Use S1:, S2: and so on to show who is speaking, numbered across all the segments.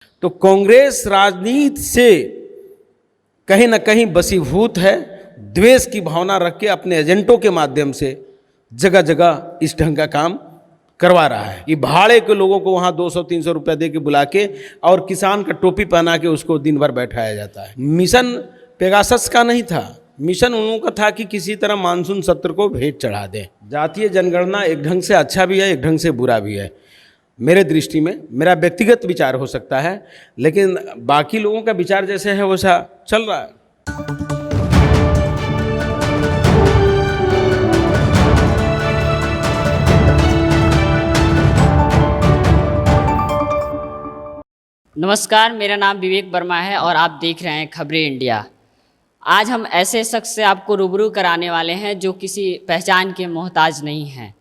S1: तो कांग्रेस राजनीति से कहीं ना कहीं बसीभूत है, द्वेष की भावना रख के अपने एजेंटों के माध्यम से जगह जगह इस ढंग का काम करवा रहा है कि भाड़े के लोगों को वहाँ 200-300 रुपये दे के बुला के और किसान का टोपी पहना के उसको दिन भर बैठाया जाता है। मिशन पेगासस का नहीं था, मिशन उन लोगों का था कि किसी तरह मानसून सत्र को भेंट चढ़ा दें। जातीय जनगणना एक ढंग से अच्छा भी है, एक ढंग से बुरा भी है। मेरे दृष्टि में मेरा व्यक्तिगत विचार हो सकता है, लेकिन बाकी लोगों का विचार जैसे है वैसा चल रहा है।
S2: नमस्कार, मेरा नाम विवेक वर्मा है और आप देख रहे हैं खबरें इंडिया। आज हम ऐसे शख्स से आपको रूबरू कराने वाले हैं जो किसी पहचान के मोहताज नहीं हैं।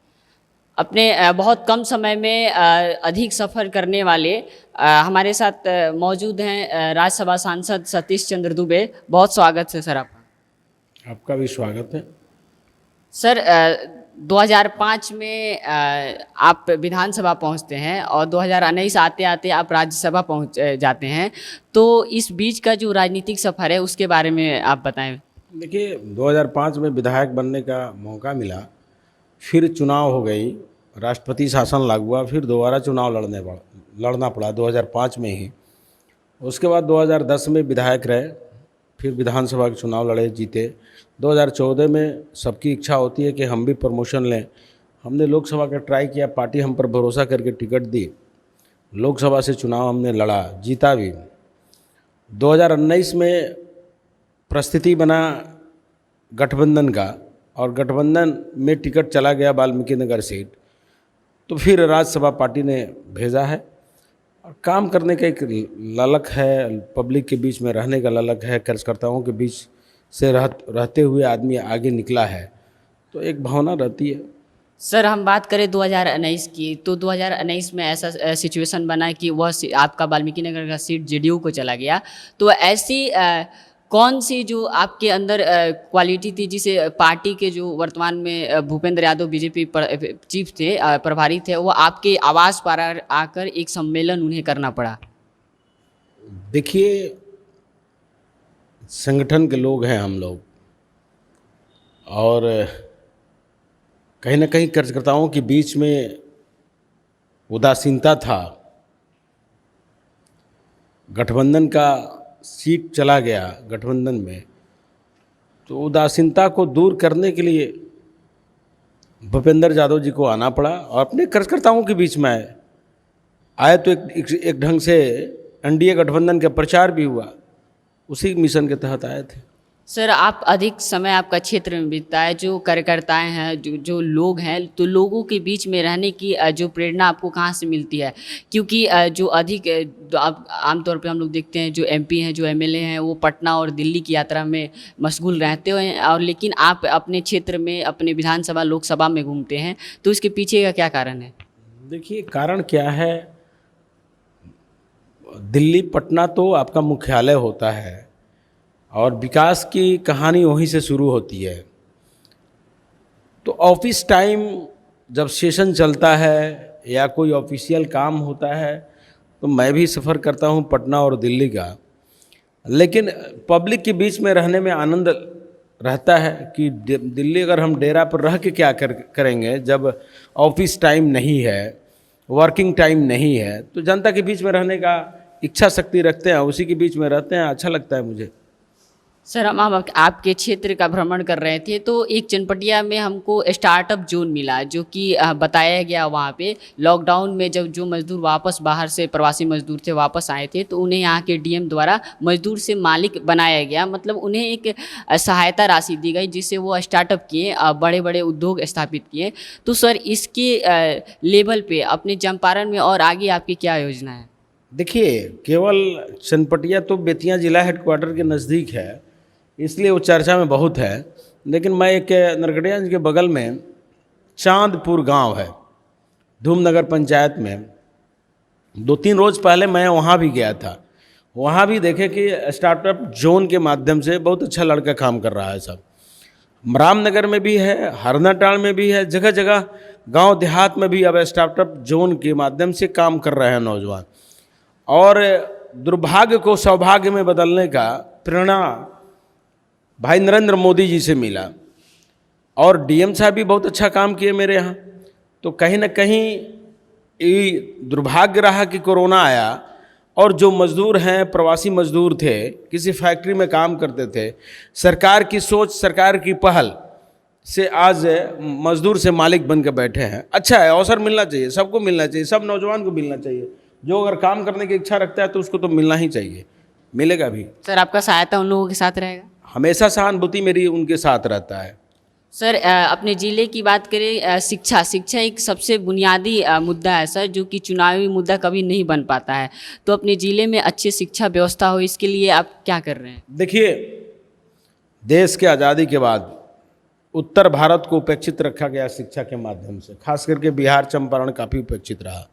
S2: अपने बहुत कम समय में अधिक सफ़र करने वाले हमारे साथ मौजूद हैं राज्यसभा सांसद सतीश चंद्र दुबे। बहुत स्वागत है सर आपका।
S1: आपका भी स्वागत है
S2: सर। 2005 में आप विधानसभा पहुंचते हैं और 2019 आते आते आप राज्यसभा पहुंच जाते हैं, तो इस बीच का जो राजनीतिक सफ़र है उसके बारे में आप बताएं।
S1: देखिए, 2005 में विधायक बनने का मौका मिला, फिर चुनाव हो गई, राष्ट्रपति शासन लागू हुआ, फिर दोबारा चुनाव लड़ना पड़ा 2005 में ही। उसके बाद 2010 में विधायक रहे, फिर विधानसभा के चुनाव लड़े, जीते। 2014 में सबकी इच्छा होती है कि हम भी प्रमोशन लें। हमने लोकसभा का ट्राई किया, पार्टी हम पर भरोसा करके टिकट दी, लोकसभा से चुनाव हमने लड़ा, जीता भी। 2019 में परिस्थिति बना गठबंधन का और गठबंधन में टिकट चला गया वाल्मीकि नगर सीट, तो फिर राज्यसभा पार्टी ने भेजा है। और काम करने का एक ललक है, पब्लिक के बीच में रहने का ललक है, कार्यकर्ताओं के बीच से रहते हुए आदमी आगे निकला है, तो एक भावना रहती है।
S2: सर, हम बात करें 2019 की, तो 2019 में ऐसा सिचुएशन बना कि वह आपका वाल्मीकि नगर का सीट जेडीयू को चला गया। तो ऐसी कौन सी जो आपके अंदर क्वालिटी थी जिसे पार्टी के जो वर्तमान में भूपेंद्र यादव बीजेपी चीफ थे, प्रभारी थे, वो आपके आवाज़ पर आकर एक सम्मेलन उन्हें करना पड़ा?
S1: देखिए, संगठन के लोग हैं हम लोग, और कहीं ना कहीं कार्यकर्ताओं के बीच में उदासीनता था। गठबंधन का सीट चला गया गठबंधन में, तो उदासीनता को दूर करने के लिए भूपेंद्र यादव जी को आना पड़ा और अपने कार्यकर्ताओं के बीच में आए। तो एक ढंग से एनडीए गठबंधन का प्रचार भी हुआ, उसी मिशन के तहत आए थे।
S2: सर, आप अधिक समय आपका क्षेत्र में बीतता है, जो कार्यकर्ताएं हैं, जो लोग हैं, तो लोगों के बीच में रहने की जो प्रेरणा आपको कहाँ से मिलती है? क्योंकि जो अधिक आमतौर पे हम लोग देखते हैं जो एमपी हैं, जो एमएलए हैं, वो पटना और दिल्ली की यात्रा में मशगूल रहते हैं, और लेकिन आप अपने क्षेत्र में, अपने विधानसभा लोकसभा में घूमते हैं, तो इसके पीछे का क्या कारण है?
S1: देखिए, कारण क्या है, दिल्ली पटना तो आपका मुख्यालय होता है और विकास की कहानी वहीं से शुरू होती है। तो ऑफिस टाइम जब सेशन चलता है या कोई ऑफिशियल काम होता है, तो मैं भी सफ़र करता हूँ पटना और दिल्ली का। लेकिन पब्लिक के बीच में रहने में आनंद रहता है कि दिल्ली अगर हम डेरा पर रह के क्या करेंगे जब ऑफिस टाइम नहीं है, वर्किंग टाइम नहीं है, तो जनता के बीच में रहने का इच्छा शक्ति रखते हैं, उसी के बीच में रहते हैं, अच्छा लगता है मुझे।
S2: सर, हम आपके क्षेत्र का भ्रमण कर रहे थे, तो एक चनपटिया में हमको स्टार्टअप जोन मिला, जो कि बताया गया वहाँ पे लॉकडाउन में जब जो मजदूर वापस बाहर से प्रवासी मजदूर थे वापस आए थे, तो उन्हें यहाँ के डीएम द्वारा मजदूर से मालिक बनाया गया। मतलब उन्हें एक सहायता राशि दी गई जिससे वो स्टार्टअप किए, बड़े बड़े उद्योग स्थापित किए। तो सर, इसके लेवल पे अपने चंपारण में और आगे आपकी क्या योजना है?
S1: देखिए, केवल चनपटिया तो बेतिया जिला हेडक्वार्टर के नज़दीक है, इसलिए वो चर्चा में बहुत है। लेकिन मैं एक नरकटियागंज के बगल में चांदपुर गांव है, धूमनगर पंचायत में, 2-3 रोज़ पहले मैं वहाँ भी गया था। वहाँ भी देखे कि स्टार्टअप जोन के माध्यम से बहुत अच्छा लड़का काम कर रहा है। सब रामनगर में भी है, हरनाटाल में भी है, जगह जगह गांव देहात में भी अब स्टार्टअप जोन के माध्यम से काम कर रहे हैं नौजवान। और दुर्भाग्य को सौभाग्य में बदलने का प्रेरणा भाई नरेंद्र मोदी जी से मिला। और डीएम साहब भी बहुत अच्छा काम किए मेरे यहाँ। तो कहीं ना कहीं ये दुर्भाग्य रहा कि कोरोना आया और जो मज़दूर हैं, प्रवासी मज़दूर थे, किसी फैक्ट्री में काम करते थे, सरकार की सोच, सरकार की पहल से आज मज़दूर से मालिक बन के बैठे हैं। अच्छा है, अवसर मिलना चाहिए, सबको मिलना चाहिए, सब नौजवान को मिलना चाहिए। जो अगर काम करने की इच्छा रखता है तो उसको तो मिलना ही चाहिए, मिलेगा भी।
S2: सर आपका सहायता उन लोगों के साथ रहेगा?
S1: हमेशा सहानुभूति मेरी उनके साथ रहता है।
S2: सर अपने ज़िले की बात करें, शिक्षा एक सबसे बुनियादी मुद्दा है सर, जो कि चुनावी मुद्दा कभी नहीं बन पाता है। तो अपने ज़िले में अच्छी शिक्षा व्यवस्था हो, इसके लिए आप क्या कर रहे हैं?
S1: देखिए, देश के आज़ादी के बाद उत्तर भारत को उपेक्षित रखा गया शिक्षा के माध्यम से, खास करके बिहार, चंपारण काफ़ी उपेक्षित रहा।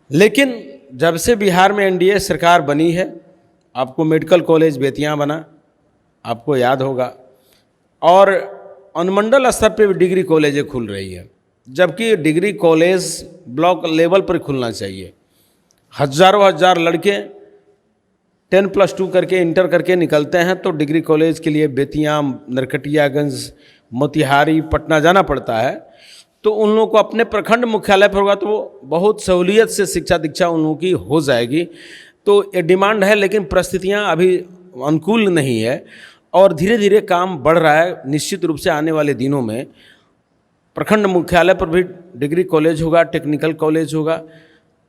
S1: लेकिन जब से बिहार में एनडीए सरकार बनी है, आपको मेडिकल कॉलेज बेतिया बना, आपको याद होगा, और अनुमंडल स्तर पे भी डिग्री कॉलेजें खुल रही है, जबकि डिग्री कॉलेज ब्लॉक लेवल पर खुलना चाहिए। हजारों हजार लड़के 10+2 करके, इंटर करके निकलते हैं तो डिग्री कॉलेज के लिए बेतिया, नरकटियागंज, मोतिहारी, पटना जाना पड़ता है। तो उन लोगों को अपने प्रखंड मुख्यालय पर होगा तो बहुत सहूलियत से शिक्षा दीक्षा उन लोगों की हो जाएगी। तो ये डिमांड है, लेकिन परिस्थितियां अभी अनुकूल नहीं है और धीरे धीरे काम बढ़ रहा है। निश्चित रूप से आने वाले दिनों में प्रखंड मुख्यालय पर भी डिग्री कॉलेज होगा, टेक्निकल कॉलेज होगा,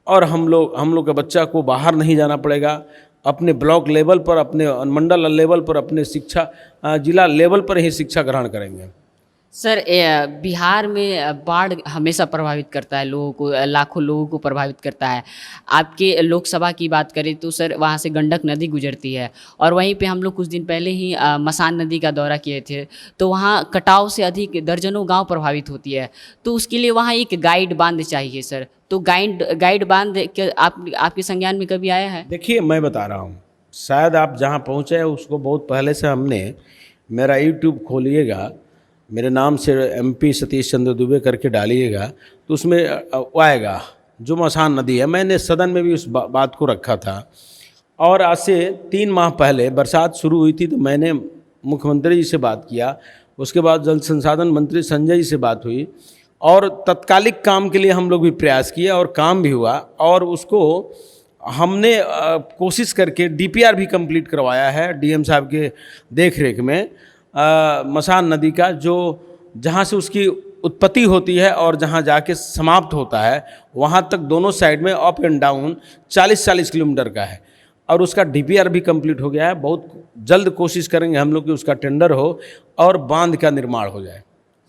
S1: और हम लोग के बच्चा को बाहर नहीं जाना पड़ेगा। अपने ब्लॉक लेवल पर, अपने अनुमंडल लेवल पर, अपने शिक्षा जिला लेवल पर ही शिक्षा ग्रहण करेंगे।
S2: सर बिहार में बाढ़ हमेशा प्रभावित करता है लोगों को, लाखों लोगों को प्रभावित करता है। आपके लोकसभा की बात करें तो सर वहाँ से गंडक नदी गुजरती है, और वहीं पे हम लोग कुछ दिन पहले ही मसान नदी का दौरा किए थे, तो वहाँ कटाव से अधिक दर्जनों गांव प्रभावित होती है। तो उसके लिए वहाँ एक गाइड बांध चाहिए सर। तो गाइड बांध आपके संज्ञान में कभी आया है?
S1: देखिए, मैं बता रहा हूँ, शायद आप जहाँ पहुँचे हैं उसको बहुत पहले से हमने, मेरा यूट्यूब खोलिएगा, मेरे नाम से MP सतीश चंद्र दुबे करके डालिएगा तो उसमें आएगा जो मसान नदी है। मैंने सदन में भी उस बात को रखा था, और आज से 3 माह पहले बरसात शुरू हुई थी तो मैंने मुख्यमंत्री जी से बात किया, उसके बाद जल संसाधन मंत्री संजय जी से बात हुई, और तत्कालिक काम के लिए हम लोग भी प्रयास किए और काम भी हुआ, और उसको हमने कोशिश करके DPR भी कंप्लीट करवाया है डीएम साहब के देख रेख में। मसान नदी का जो जहाँ से उसकी उत्पत्ति होती है और जहाँ जाके समाप्त होता है, वहाँ तक दोनों साइड में अप एंड डाउन 40-40 किलोमीटर का है, और उसका DPR भी कंप्लीट हो गया है। बहुत जल्द कोशिश करेंगे हम लोग कि उसका टेंडर हो और बांध का निर्माण हो जाए।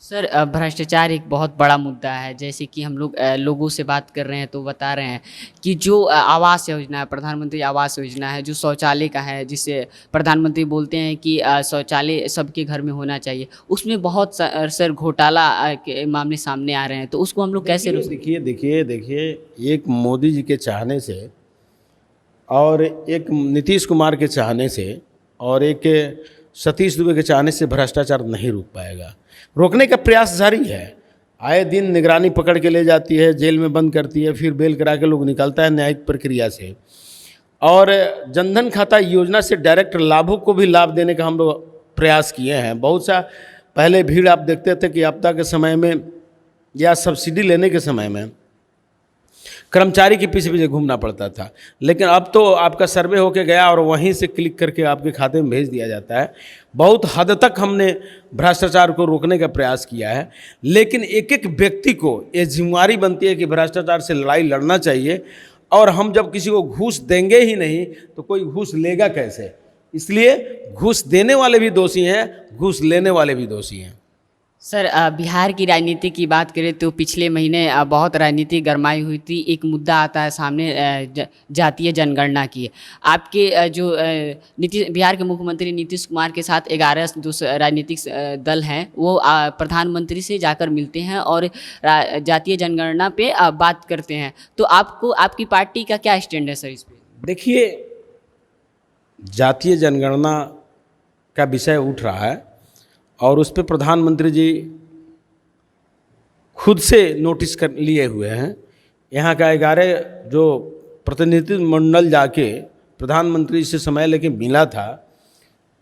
S2: सर भ्रष्टाचार एक बहुत बड़ा मुद्दा है। जैसे कि हम लोग लोगों से बात कर रहे हैं तो बता रहे हैं कि जो आवास योजना है, प्रधानमंत्री आवास योजना है, जो शौचालय का है, जिसे प्रधानमंत्री बोलते हैं कि शौचालय सबके घर में होना चाहिए, उसमें बहुत सर घोटाला के मामले सामने आ रहे हैं। तो उसको हम लोग कैसे रोक?
S1: देखिए, एक मोदी जी के चाहने से और एक नीतीश कुमार के चाहने से और एक सतीश दुबे के चाहने से भ्रष्टाचार नहीं रुक पाएगा। रोकने का प्रयास जारी है। आए दिन निगरानी पकड़ के ले जाती है, जेल में बंद करती है, फिर बेल करा के लोग निकलता है न्यायिक प्रक्रिया से। और जनधन खाता योजना से डायरेक्ट लाभों को भी लाभ देने का हम लोग प्रयास किए हैं। बहुत सा पहले भीड़ आप देखते थे कि आपदा के समय में या सब्सिडी लेने के समय में कर्मचारी के पीछे पीछे घूमना पड़ता था, लेकिन अब तो आपका सर्वे होके गया और वहीं से क्लिक करके आपके खाते में भेज दिया जाता है। बहुत हद तक हमने भ्रष्टाचार को रोकने का प्रयास किया है, लेकिन एक एक व्यक्ति को ये जिम्मेदारी बनती है कि भ्रष्टाचार से लड़ाई लड़ना चाहिए। और हम जब किसी को घूस देंगे ही नहीं तो कोई घूस लेगा कैसे? इसलिए घूस देने वाले भी दोषी हैं, घूस लेने वाले भी दोषी हैं।
S2: सर बिहार की राजनीति की बात करें तो पिछले महीने बहुत राजनीति गरमाई हुई थी। एक मुद्दा आता है सामने जातीय जनगणना की। आपके जो बिहार के मुख्यमंत्री नीतीश कुमार के साथ 11 जो राजनीतिक दल हैं वो प्रधानमंत्री से जाकर मिलते हैं और जातीय जनगणना पे बात करते हैं। तो आपकी पार्टी का क्या स्टैंड है सर इस पर?
S1: देखिए, जातीय जनगणना का विषय उठ रहा है और उस पर प्रधानमंत्री जी खुद से नोटिस कर लिए हुए हैं। यहाँ का 11 जो प्रतिनिधिमंडल जाके प्रधानमंत्री से समय लेके मिला था,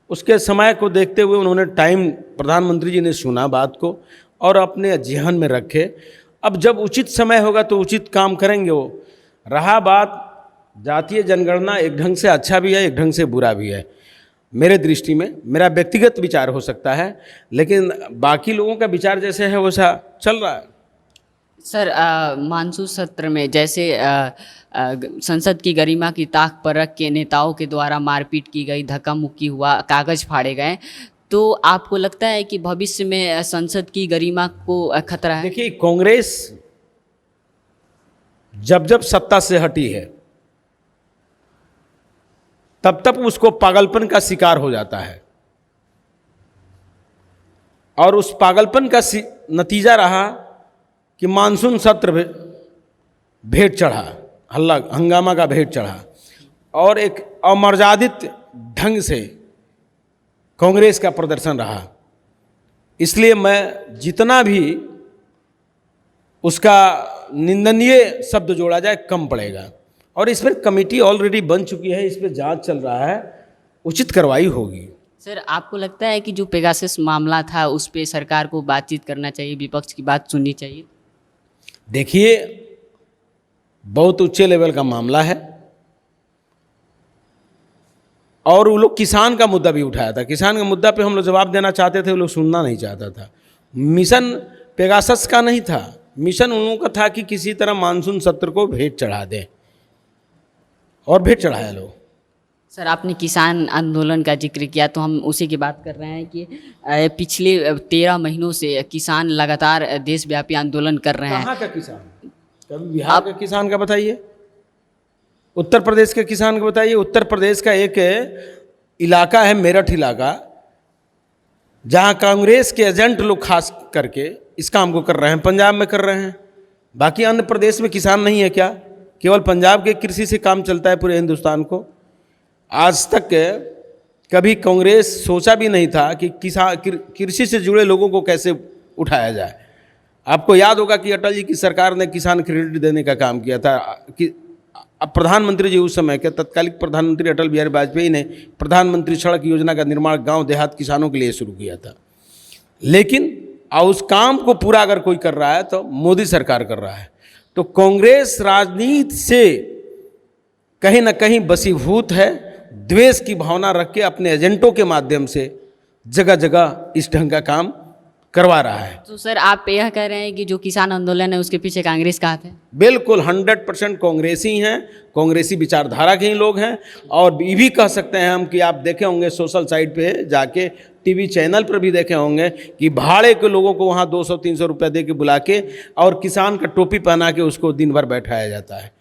S1: उसके समय को देखते हुए उन्होंने टाइम, प्रधानमंत्री जी ने सुना बात को और अपने जेहन में रखे। अब जब उचित समय होगा तो उचित काम करेंगे वो। रहा बात जातीय जनगणना, एक ढंग से अच्छा भी है, एक ढंग से बुरा भी है। मेरे दृष्टि में, मेरा व्यक्तिगत विचार हो सकता है, लेकिन बाकी लोगों का विचार जैसे है वैसा चल रहा है।
S2: सर, मानसून सत्र में जैसे संसद की गरिमा की ताक पर रख के नेताओं के द्वारा मारपीट की गई, धक्का मुक्की हुआ, कागज फाड़े गए, तो आपको लगता है कि भविष्य में संसद की गरिमा को खतरा है?
S1: देखिए, कांग्रेस जब जब सत्ता से हटी है तब तक उसको पागलपन का शिकार हो जाता है, और उस पागलपन का नतीजा रहा कि मानसून सत्र भेंट चढ़ा, हंगामा का भेंट चढ़ा, और एक अमर्यादित ढंग से कांग्रेस का प्रदर्शन रहा। इसलिए मैं जितना भी उसका निंदनीय शब्द जोड़ा जाए कम पड़ेगा। और इस पर कमेटी ऑलरेडी बन चुकी है, इस पर जांच चल रहा है, उचित कार्रवाई होगी।
S2: सर, आपको लगता है कि जो पेगासस मामला था उस पे सरकार को बातचीत करना चाहिए, विपक्ष की बात सुननी चाहिए?
S1: देखिए, बहुत उच्च लेवल का मामला है, और वो लोग किसान का मुद्दा भी उठाया था। किसान के मुद्दा पे हम लोग जवाब देना चाहते थे, वो लोग सुनना नहीं चाहता था। मिशन पेगासस का नहीं था, मिशन उन लोगों का था कि किसी तरह मानसून सत्र को भेंट चढ़ा दें, और भेंट चढ़ाया लोग।
S2: सर, आपने किसान आंदोलन का जिक्र किया तो हम उसी की बात कर रहे हैं कि पिछले 13 महीनों से किसान लगातार देशव्यापी आंदोलन कर रहे हैं।
S1: कहाँ का किसान? कभी बिहार का किसान का बताइए, उत्तर प्रदेश के किसान का बताइए। उत्तर प्रदेश का एक इलाका है मेरठ इलाका, जहाँ कांग्रेस के एजेंट लोग खास करके इस काम को कर रहे हैं, पंजाब में कर रहे हैं। बाकी अन्य प्रदेश में किसान नहीं है क्या? केवल पंजाब के कृषि से काम चलता है पूरे हिंदुस्तान को। आज तक कभी कांग्रेस सोचा भी नहीं था कि किसान, कृषि से जुड़े लोगों को कैसे उठाया जाए। आपको याद होगा कि अटल जी की सरकार ने किसान क्रेडिट देने का काम किया था कि अब प्रधानमंत्री जी उस समय के तत्कालिक प्रधानमंत्री अटल बिहारी वाजपेयी ने प्रधानमंत्री सड़क योजना का निर्माण गांव देहात किसानों के लिए शुरू किया था। लेकिन उस काम को पूरा अगर कोई कर रहा है तो मोदी सरकार कर रहा है। तो कांग्रेस राजनीति से कहीं ना कहीं बसीभूत है, द्वेष की भावना रख के अपने एजेंटों के माध्यम से जगह जगह इस ढंग का काम करवा रहा है।
S2: तो सर, आप यह कह रहे हैं कि जो किसान आंदोलन है उसके पीछे कांग्रेस का हाथ है?
S1: बिल्कुल 100% कांग्रेसी हैं, कांग्रेसी विचारधारा के ही लोग हैं। और ये भी कह सकते हैं हम कि आप देखे होंगे सोशल साइट पे जाके, टीवी चैनल पर भी देखे होंगे कि भाड़े के लोगों को वहाँ 200-300 रुपये दे के बुला के और किसान का टोपी पहना के उसको दिन भर बैठाया जाता है।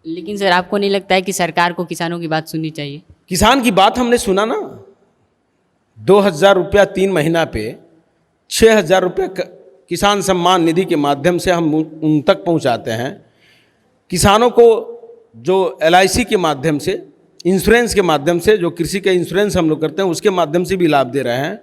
S2: लेकिन सर, आपको नहीं लगता है कि सरकार को किसानों की बात सुननी चाहिए?
S1: किसान की बात हमने सुना ना, 2000 रुपया 3 महीना पे 6000 रुपये किसान सम्मान निधि के माध्यम से हम उन तक पहुंचाते हैं। किसानों को जो LIC के माध्यम से, इंश्योरेंस के माध्यम से, जो कृषि का इंश्योरेंस हम लोग करते हैं उसके माध्यम से भी लाभ दे रहे हैं,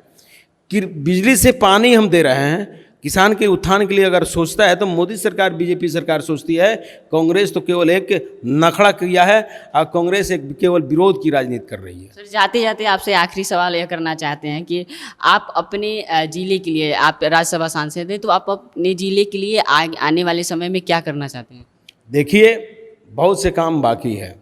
S1: कि बिजली से पानी हम दे रहे हैं। किसान के उत्थान के लिए अगर सोचता है तो मोदी सरकार, बीजेपी सरकार सोचती है। कांग्रेस तो केवल एक नखड़ा किया है और कांग्रेस एक केवल विरोध की राजनीति कर रही है।
S2: सर, जाते जाते आपसे आखिरी सवाल यह करना चाहते हैं कि आप अपने जिले के लिए, आप राज्यसभा सांसद हैं, तो आप अपने जिले के लिए आने वाले समय में क्या करना चाहते हैं?
S1: देखिए, बहुत से काम बाकी है।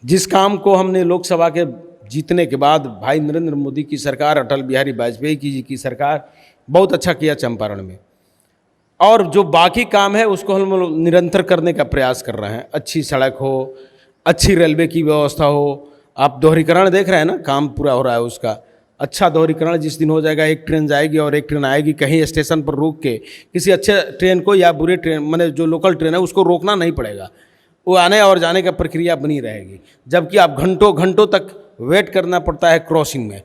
S1: जिस काम को हमने लोकसभा के जीतने के बाद भाई नरेंद्र मोदी की सरकार, अटल बिहारी वाजपेयी जी की सरकार बहुत अच्छा किया चंपारण में, और जो बाकी काम है उसको हम लोग निरंतर करने का प्रयास कर रहे हैं। अच्छी सड़क हो, अच्छी रेलवे की व्यवस्था हो। आप दोहरीकरण देख रहे हैं ना, काम पूरा हो रहा है उसका। अच्छा दोहरीकरण जिस दिन हो जाएगा, एक ट्रेन जाएगी और एक ट्रेन आएगी, कहीं स्टेशन पर रोक के किसी अच्छे ट्रेन को या बुरे ट्रेन, माने जो लोकल ट्रेन है उसको रोकना नहीं पड़ेगा, वो आने और जाने का प्रक्रिया बनी रहेगी। जबकि आप घंटों घंटों तक वेट करना पड़ता है क्रॉसिंग में।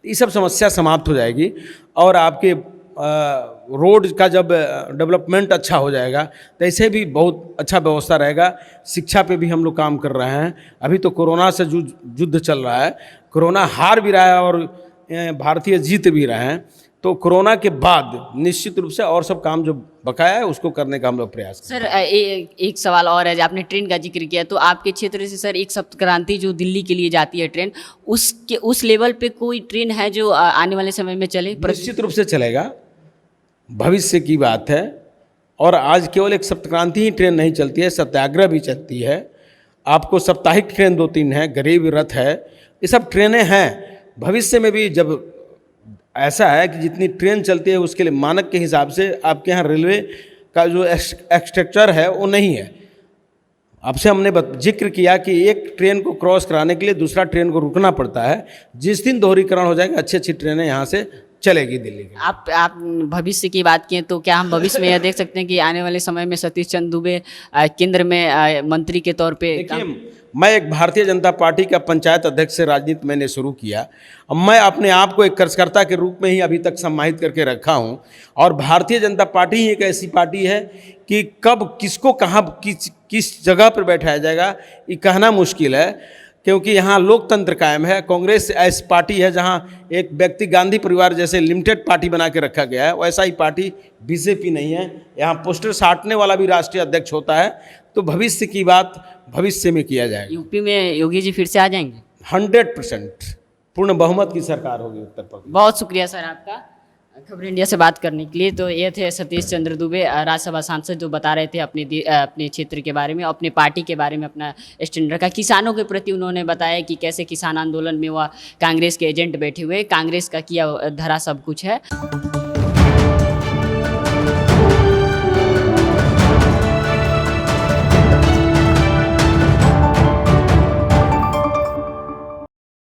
S1: ये सब समस्या समाप्त हो जाएगी, और आपके रोड का जब डेवलपमेंट अच्छा हो जाएगा तो ऐसे भी बहुत अच्छा व्यवस्था रहेगा। शिक्षा पे भी हम लोग काम कर रहे हैं। अभी तो कोरोना से युद्ध चल रहा है, कोरोना हार भी रहा है और भारतीय जीत भी रहे हैं। तो कोरोना के बाद निश्चित रूप से और सब काम जो बकाया है उसको करने का हम लोग प्रयास करें।
S2: सर एक सवाल और है, जो आपने ट्रेन का जिक्र किया, तो आपके क्षेत्र से सर एक सप्त क्रांति जो दिल्ली के लिए जाती है ट्रेन, उस लेवल पे कोई ट्रेन है जो आने वाले समय में चले?
S1: निश्चित रूप से चलेगा, भविष्य की बात है। और आज केवल एक सप्तक्रांति ही ट्रेन नहीं चलती है, सत्याग्रह भी चलती है। आपको साप्ताहिक ट्रेन 2-3 है, गरीब रथ है, ये सब ट्रेनें हैं। भविष्य में भी जब ऐसा है कि जितनी ट्रेन चलती है उसके लिए मानक के हिसाब से आपके यहाँ रेलवे का जो स्ट्रक्चर है वो नहीं है। आपसे हमने जिक्र किया कि एक ट्रेन को क्रॉस कराने के लिए दूसरा ट्रेन को रुकना पड़ता है। जिस दिन दोहरीकरण हो जाएगा अच्छी अच्छी ट्रेनें यहाँ से चलेगी दिल्ली की।
S2: आप भविष्य की बात किए, तो क्या हम भविष्य में यह देख सकते हैं कि आने वाले समय में सतीश चंद्र दुबे केंद्र में मंत्री के तौर पे?
S1: देखिए, मैं एक भारतीय जनता पार्टी का पंचायत अध्यक्ष से राजनीति मैंने शुरू किया। अब मैं अपने आप को एक कार्यकर्ता के रूप में ही अभी तक सम्मानित करके रखा हूं। और भारतीय जनता पार्टी ही एक ऐसी पार्टी है कि कब किसको कहाँ किस जगह पर बैठाया जाएगा ये कहना मुश्किल है, क्योंकि यहाँ लोकतंत्र कायम है। कांग्रेस ऐसी पार्टी है जहाँ एक व्यक्ति गांधी परिवार जैसे लिमिटेड पार्टी बना के रखा गया है, वैसा ही पार्टी बीजेपी नहीं है। यहाँ पोस्टर साटने वाला भी राष्ट्रीय अध्यक्ष होता है। तो भविष्य की बात भविष्य में किया जाएगा।
S2: यूपी में योगी जी फिर से आ जाएंगे?
S1: 100% पूर्ण बहुमत की सरकार होगी उत्तर प्रदेश।
S2: बहुत शुक्रिया सर आपका खबर इंडिया से बात करने के लिए। तो ये थे सतीश चंद्र दुबे, राज्यसभा सांसद, जो बता रहे थे अपने क्षेत्र के बारे में, अपने पार्टी के बारे में, अपना स्टैंड रखा। किसानों के प्रति उन्होंने बताया कि कैसे किसान आंदोलन में वह कांग्रेस के एजेंट बैठे हुए, कांग्रेस का किया धरा सब कुछ है।